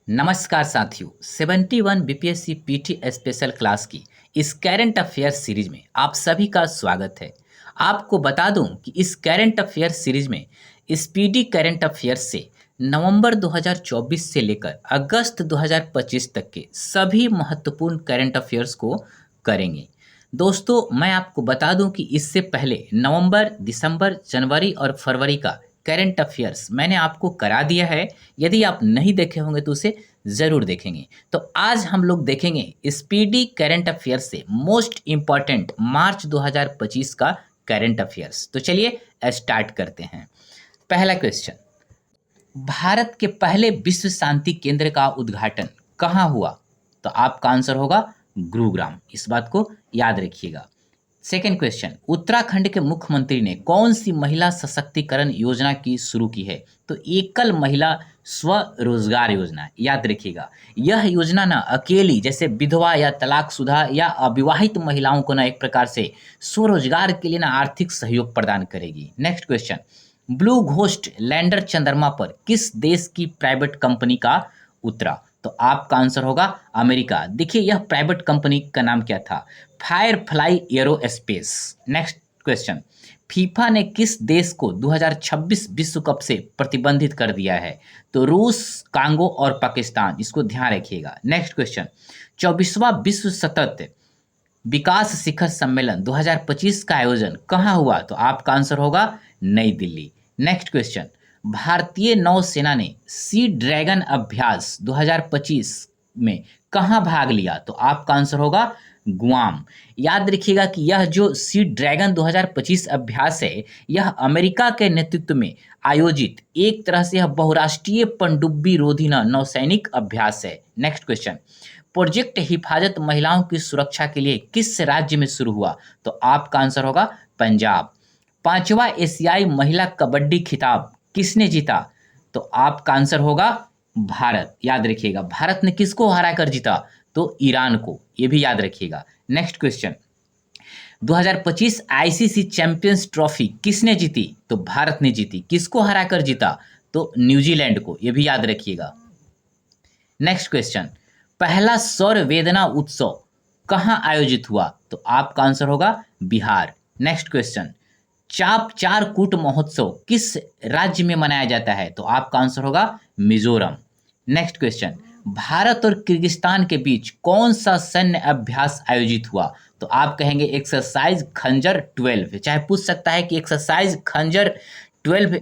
नमस्कार साथियों। 71 BPSC PT special class की इस करंट अफेयर्स सीरीज में आप सभी का स्वागत है। आपको बता दूं कि इस करंट अफेयर्स सीरीज में स्पीडी करंट अफेयर्स से नवंबर 2024 से लेकर अगस्त 2025 तक के सभी महत्वपूर्ण करंट अफेयर्स को करेंगे। दोस्तों, मैं आपको बता दूं कि इससे पहले नवंबर, दिसंबर, जनवरी और फरवरी का करंट अफेयर्स मैंने आपको करा दिया है। यदि आप नहीं देखे होंगे तो उसे ज़रूर देखेंगे। तो आज हम लोग देखेंगे स्पीडी करंट अफेयर्स से मोस्ट इम्पॉर्टेंट मार्च 2025 का करंट अफेयर्स। तो चलिए स्टार्ट करते हैं। पहला क्वेश्चन, भारत के पहले विश्व शांति केंद्र का उद्घाटन कहाँ हुआ? तो आपका आंसर होगा गुरुग्राम। इस बात को याद रखिएगा। सेकेंड क्वेश्चन, उत्तराखंड के मुख्यमंत्री ने कौन सी महिला सशक्तिकरण योजना की शुरू की है? तो एकल महिला स्वरोजगार योजना। याद रखिएगा, यह योजना ना अकेली जैसे विधवा या तलाकशुदा या अविवाहित महिलाओं को ना एक प्रकार से स्वरोजगार के लिए ना आर्थिक सहयोग प्रदान करेगी। Next question, blue ghost lander चंद्रमा पर किस देश की प्राइवेट कंपनी का उतरा? तो आपका आंसर होगा अमेरिका। देखिए, यह प्राइवेट कंपनी का नाम क्या था? Firefly aerospace. Next question, FIFA ने किस देश को 2026 विश्व कप से प्रतिबंधित कर दिया है? तो रूस, कांगो और पाकिस्तान। इसको ध्यान रखिएगा। नेक्स्ट क्वेश्चन, 24वां विश्व सतत विकास शिखर सम्मेलन 2025 का आयोजन कहाँ हुआ? तो आपका आंसर होगा नई दिल्ली। नेक्स्ट क्वेश्चन, भारतीय नौसेना ने सी ड्रैगन अभ्यास 2025 में कहाँ भाग लिया? तो आपका आंसर होगा गुआम। याद रखिएगा कि यह जो सी ड्रैगन 2025 अभ्यास है, यह अमेरिका के नेतृत्व में आयोजित एक तरह से यह बहुराष्ट्रीय पनडुब्बी रोधी नौसैनिक अभ्यास है। नेक्स्ट क्वेश्चन, प्रोजेक्ट हिफाजत महिलाओं की सुरक्षा के लिए किस राज्य में शुरू हुआ? तो आपका आंसर होगा पंजाब। पांचवा एशियाई महिला कबड्डी खिताब किसने जीता? तो आपका आंसर होगा भारत। याद रखिएगा, भारत ने किसको हराकर जीता? तो ईरान को। ये भी याद रखिएगा। Next question, 2025 ICC champions trophy किसने जीती? तो भारत ने जीती। किसको हराकर जीता? तो न्यूजीलैंड को। ये भी याद रखिएगा। नेक्स्ट क्वेश्चन, पहला सौर वेदना उत्सव कहाँ आयोजित हुआ? तो आपका आंसर होगा बिहार। नेक्स्ट क्वेश्चन, चाप चार कूट महोत्सव किस राज्य में मनाया जाता है? तो आपका आंसर होगा मिजोरम। नेक्स्ट क्वेश्चन, भारत और किर्गिस्तान के बीच कौन सा सैन्य अभ्यास आयोजित हुआ? तो आप कहेंगे एक्सरसाइज खंजर 12। चाहे पूछ सकता है कि एक्सरसाइज खंजर 12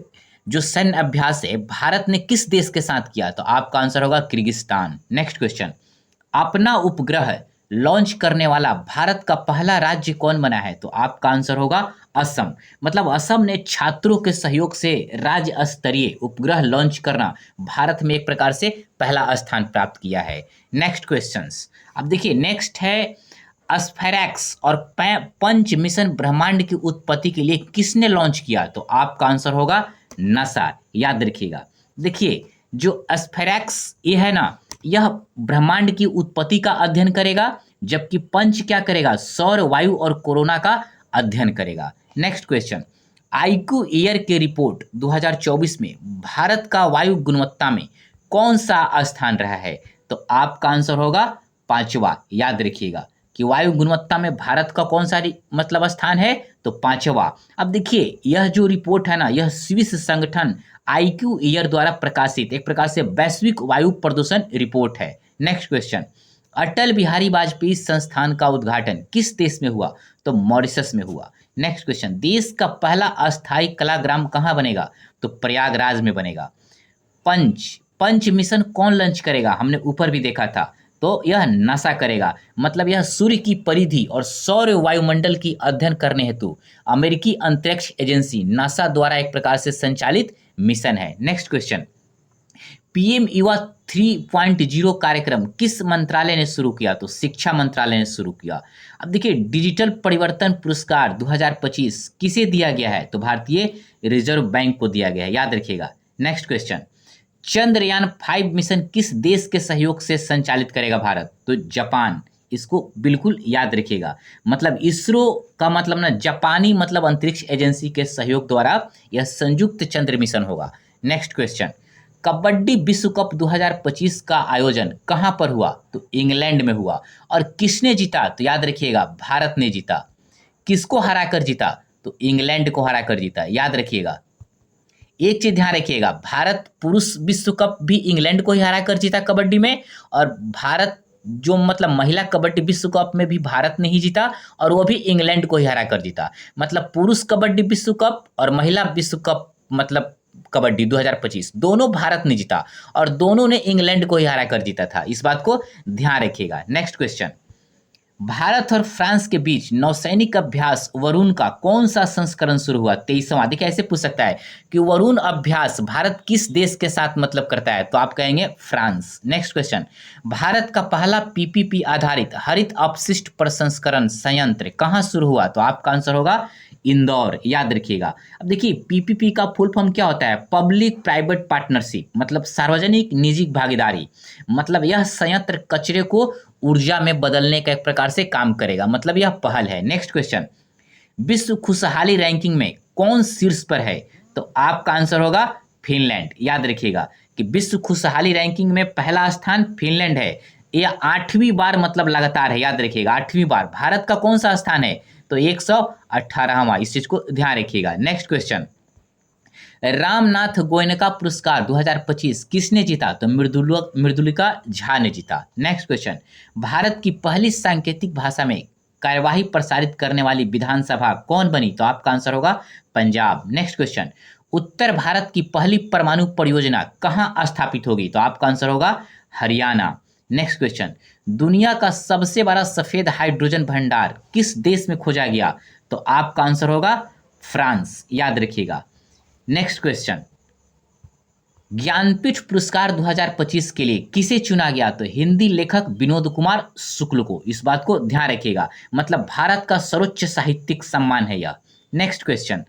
जो सैन्य अभ्यास है भारत ने किस देश के साथ किया? तो आपका आंसर होगा किर्गिस्तान। नेक्स्ट क्वेश्चन, अपना उपग्रह लॉन्च करने वाला भारत का पहला राज्य कौन बना है? तो आपका आंसर होगा असम। मतलब असम ने छात्रों के सहयोग से राज्य स्तरीय उपग्रह लॉन्च करना भारत में एक प्रकार से पहला स्थान प्राप्त किया है। नेक्स्ट क्वेश्चंस, अब देखिए नेक्स्ट है स्फेरैक्स और पंच मिशन ब्रह्मांड की उत्पत्ति के लिए किसने लॉन्च किया? तो आपका आंसर होगा नासा। याद रखिएगा। देखिए, जो स्फेरैक्स ये है ना, यह ब्रह्मांड की उत्पत्ति का अध्ययन करेगा, जबकि पंच क्या करेगा? सौर, वायु और कोरोना का अध्ययन करेगा। नेक्स्ट क्वेश्चन, आईक्यू ईयर के रिपोर्ट 2024 में भारत का वायु गुणवत्ता में कौन सा स्थान रहा है? तो आपका आंसर होगा पांचवा। याद रखिएगा कि वायु गुणवत्ता में भारत का कौन सा मतलब स्थान है? तो पांचवा। अब देखिए, यह जो रिपोर्ट है ना, यह स्विस संगठन आईक्यू ईयर द्वारा प्रकाशित एक प्रकार से वैश्विक वायु प्रदूषण रिपोर्ट है। नेक्स्ट क्वेश्चन, अटल बिहारी वाजपेयी संस्थान का उद्घाटन किस देश में हुआ? तो मॉरिशस में हुआ। नेक्स्ट क्वेश्चन, देश का पहला अस्थायी कलाग्राम कहाँ बनेगा? तो प्रयागराज में बनेगा। पंच मिशन कौन लॉन्च करेगा? हमने ऊपर भी देखा था, तो यह नासा करेगा। मतलब यह सूर्य की परिधि और सौर वायुमंडल की अध्ययन करने हेतु अमेरिकी अंतरिक्ष एजेंसी नासा द्वारा एक प्रकार से संचालित मिशन है। नेक्स्ट क्वेश्चन, पीएम युवा 3.0 कार्यक्रम किस मंत्रालय ने शुरू किया? तो शिक्षा मंत्रालय ने शुरू किया। अब देखिए, डिजिटल परिवर्तन पुरस्कार 2025 किसे दिया गया है? तो भारतीय रिजर्व बैंक को दिया गया है। याद रखिएगा। नेक्स्ट क्वेश्चन, चंद्रयान 5 मिशन किस देश के सहयोग से संचालित करेगा भारत? तो जापान। इसको बिल्कुल याद रखिएगा। मतलब इसरो का मतलब ना जापानी अंतरिक्ष एजेंसी के सहयोग द्वारा यह संयुक्त चंद्र मिशन होगा। नेक्स्ट क्वेश्चन, कबड्डी विश्व कप 2025 का आयोजन कहां पर हुआ? तो इंग्लैंड में हुआ। और किसने जीता? तो याद रखिएगा भारत ने जीता। किसको हराकर जीता? तो इंग्लैंड को हराकर जीता, याद रखिएगा। एक चीज ध्यान रखिएगा, भारत पुरुष विश्व कप भी इंग्लैंड को ही हराकर जीता कबड्डी में, और भारत जो मतलब महिला कबड्डी विश्व कप में भी भारत ने ही जीता, और वो भी इंग्लैंड को ही हराकर जीता। मतलब पुरुष कबड्डी विश्व कप और महिला विश्व कप मतलब कबड्डी 2025 दोनों भारत ने जीता, और दोनों ने इंग्लैंड को ही हराकर जीता था। इस बात को ध्यान रखिएगा। नेक्स्ट क्वेश्चन, भारत और फ्रांस के बीच नौसैनिक अभ्यास वरुण का कौन सा संस्करण शुरू हुआ? 23वां। देखिए ऐसे पूछ सकता है कि वरुण अभ्यास भारत किस देश के साथ मतलब करता है? तो आप कहेंगे फ्रांस। नेक्स्ट क्वेश्चन, भारत का पहला पीपीपी आधारित हरित अपशिष्ट प्रसंस्करण संयंत्र कहाँ शुरू हुआ? तो आपका आंसर होगा इंदौर, याद रखिएगा। अब देखिए पीपीपी का फुल फॉर्म क्या होता है? पब्लिक प्राइवेट पार्टनरशिप, मतलब सार्वजनिक निजी भागीदारी। मतलब यह संयंत्र कचरे को ऊर्जा में बदलने का एक प्रकार से काम करेगा, मतलब यह पहल है। नेक्स्ट क्वेश्चन, विश्व खुशहाली रैंकिंग में कौन शीर्ष पर है? तो आपका आंसर होगा फिनलैंड, याद रखिएगा कि विश्व खुशहाली रैंकिंग में पहला स्थान फिनलैंड है। यह 8वीं बार मतलब लगातार है, याद रखिएगा 8वीं बार। भारत का कौन सा स्थान है? तो 118वां, इस चीज को ध्यान रखिएगा। नेक्स्ट क्वेश्चन, रामनाथ गोयनका पुरस्कार 2025 किसने जीता? तो मृदुलिका झा ने जीता। नेक्स्ट क्वेश्चन, भारत की पहली सांकेतिक भाषा में कार्यवाही प्रसारित करने वाली विधानसभा कौन बनी? तो आपका आंसर होगा पंजाब। नेक्स्ट क्वेश्चन, उत्तर भारत की पहली परमाणु परियोजना कहाँ स्थापित होगी? तो आपका आंसर होगा हरियाणा। नेक्स्ट क्वेश्चन, दुनिया का सबसे बड़ा सफेद हाइड्रोजन भंडार किस देश में खोजा गया? तो आपका आंसर होगा फ्रांस, याद रखिएगा। नेक्स्ट क्वेश्चन, ज्ञानपीठ पुरस्कार 2025 के लिए किसे चुना गया? तो हिंदी लेखक विनोद कुमार शुक्ल को। इस बात को ध्यान रखिएगा, मतलब भारत का सर्वोच्च साहित्यिक सम्मान है यह। नेक्स्ट क्वेश्चन,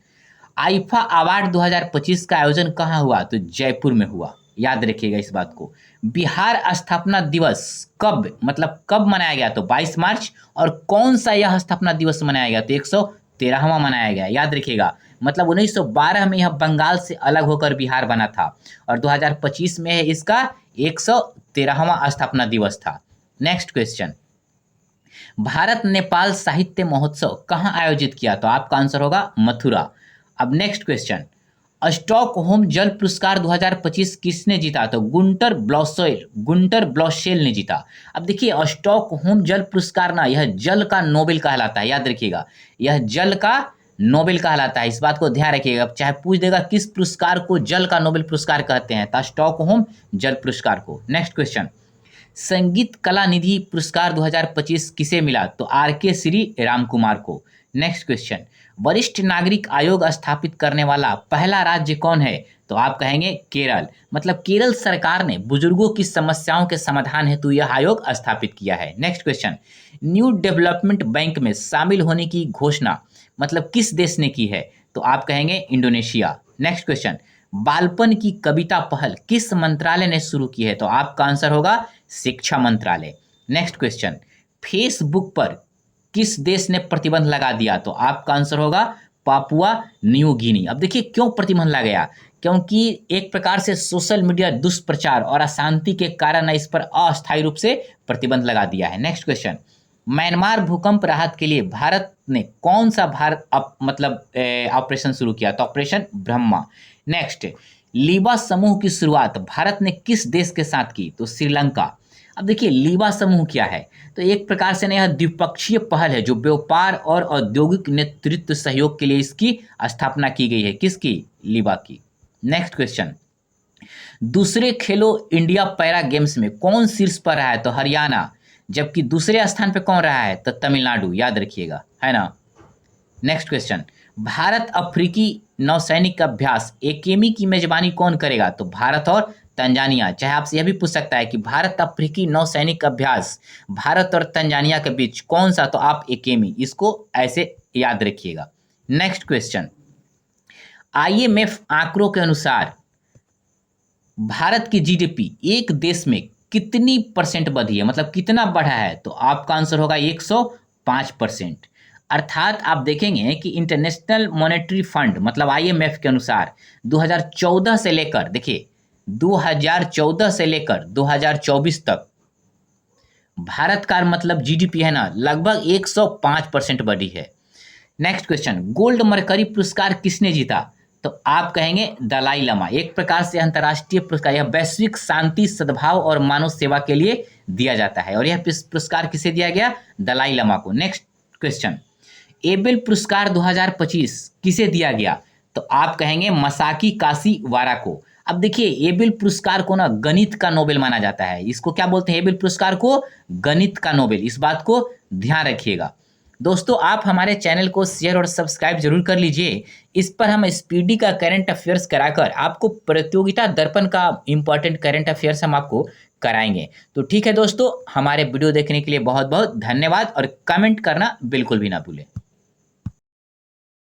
आईफा अवार्ड 2025 का आयोजन कहाँ हुआ? तो जयपुर में हुआ, याद रखिएगा इस बात को। बिहार स्थापना दिवस कब मतलब कब मनाया गया? तो 22 मार्च। और कौन सा यह स्थापना दिवस मनाया गया? तो 113वां मनाया गया, याद रखिएगा। मतलब 1912 में यह बंगाल से अलग होकर बिहार बना था, और 2025 में इसका 113वां स्थापना दिवस था। नेक्स्ट क्वेश्चन, भारत नेपाल साहित्य महोत्सव कहाँ आयोजित किया? तो आपका आंसर होगा मथुरा। अब नेक्स्ट क्वेश्चन, स्टॉकहोम जल पुरस्कार 2025 किसने जीता? तो गुंटर ब्लॉसेल ने जीता। अब देखिए स्टॉकहोम जल पुरस्कार ना, यह जल का नोबेल कहलाता है, याद रखिएगा यह जल का नोबेल कहलाता है। इस बात को ध्यान रखिएगा, चाहे पूछ देगा किस पुरस्कार को जल का नोबेल पुरस्कार कहते हैं, तो स्टॉकहोम जल पुरस्कार को। नेक्स्ट क्वेश्चन, संगीत कला निधि पुरस्कार 2025 किसे मिला? तो आर.के. श्री राम कुमार को। नेक्स्ट क्वेश्चन, वरिष्ठ नागरिक आयोग स्थापित करने वाला पहला राज्य कौन है? तो आप कहेंगे केरल। मतलब केरल सरकार ने बुजुर्गों की समस्याओं के समाधान हेतु यह आयोग स्थापित किया है। Next question, new development bank में शामिल होने की घोषणा मतलब किस देश ने की है? तो आप कहेंगे इंडोनेशिया। नेक्स्ट क्वेश्चन, बालपन की कविता पहल किस मंत्रालय ने शुरू की है? तो आपका आंसर होगा शिक्षा मंत्रालय। नेक्स्ट क्वेश्चन, फेसबुक पर किस देश ने प्रतिबंध लगा दिया? तो आपका आंसर होगा पापुआ न्यू गिनी। अब देखिए क्यों प्रतिबंध लगाया, क्योंकि एक प्रकार से सोशल मीडिया दुष्प्रचार और अशांति के कारण इस पर अस्थायी रूप से प्रतिबंध लगा दिया है। नेक्स्ट क्वेश्चन, म्यांमार भूकंप राहत के लिए भारत ने कौन सा ऑपरेशन शुरू किया? तो ऑपरेशन ब्रह्मा। नेक्स्ट, लीबा समूह की शुरुआत भारत ने किस देश के साथ की? तो श्रीलंका। अब देखिए लीबा समूह क्या है? तो एक प्रकार से यह द्विपक्षीय पहल है जो व्यापार और औद्योगिक नेतृत्व सहयोग के लिए इसकी स्थापना की गई है। किसकी? लीबा की। नेक्स्ट क्वेश्चन, दूसरे खेलो इंडिया पैरा गेम्स में कौन शीर्ष पर रहा है? तो हरियाणा। जबकि दूसरे स्थान पे कौन रहा है? तो तमिलनाडु, याद रखिएगा, है ना। नेक्स्ट क्वेश्चन, भारत अफ्रीकी नौसैनिक अभ्यास एकेमी की मेजबानी कौन करेगा? तो भारत और तंजानिया। चाहे आपसे यह भी पूछ सकता है कि भारत अफ्रीकी नौसैनिक अभ्यास भारत और तंजानिया के बीच कौन सा? तो आप एकेमी, इसको ऐसे याद रखिएगा। नेक्स्ट क्वेश्चन, आईएमएफ आंकड़ों के अनुसार भारत की जीडीपी एक देश में कितनी परसेंट बढ़ी है, मतलब कितना बढ़ा है? तो आपका आंसर होगा 105%। अर्थात आप देखेंगे कि इंटरनेशनल मॉनेटरी फंड मतलब आईएमएफ के अनुसार 2014 से लेकर देखिए 2014 से लेकर 2024 तक भारत का मतलब जीडीपी है ना लगभग 105% बढ़ी है। नेक्स्ट क्वेश्चन, गोल्ड मरकरी पुरस्कार किसने जीता? तो आप कहेंगे दलाई लामा। एक प्रकार से अंतर्राष्ट्रीय पुरस्कार, यह वैश्विक शांति, सद्भाव और मानव सेवा के लिए दिया जाता है और यह पुरस्कार किसे दिया गया? दलाई लामा को। नेक्स्ट क्वेश्चन, एबेल पुरस्कार 2025 किसे दिया गया? तो आप कहेंगे मसाकी काशीवारा को। अब देखिए एबेल पुरस्कार को ना गणित का नोबेल माना जाता है। इसको क्या बोलते हैं? एबेल पुरस्कार को गणित का नोबेल। इस बात को ध्यान रखिएगा। दोस्तों आप हमारे चैनल को शेयर और सब्सक्राइब जरूर कर लीजिए। इस पर हम स्पीडी का करंट अफेयर्स कराकर आपको प्रतियोगिता दर्पण का इंपॉर्टेंट करंट अफेयर्स हम आपको कराएंगे। तो ठीक है दोस्तों, हमारे वीडियो देखने के लिए बहुत बहुत धन्यवाद और कमेंट करना बिल्कुल भी ना भूलें।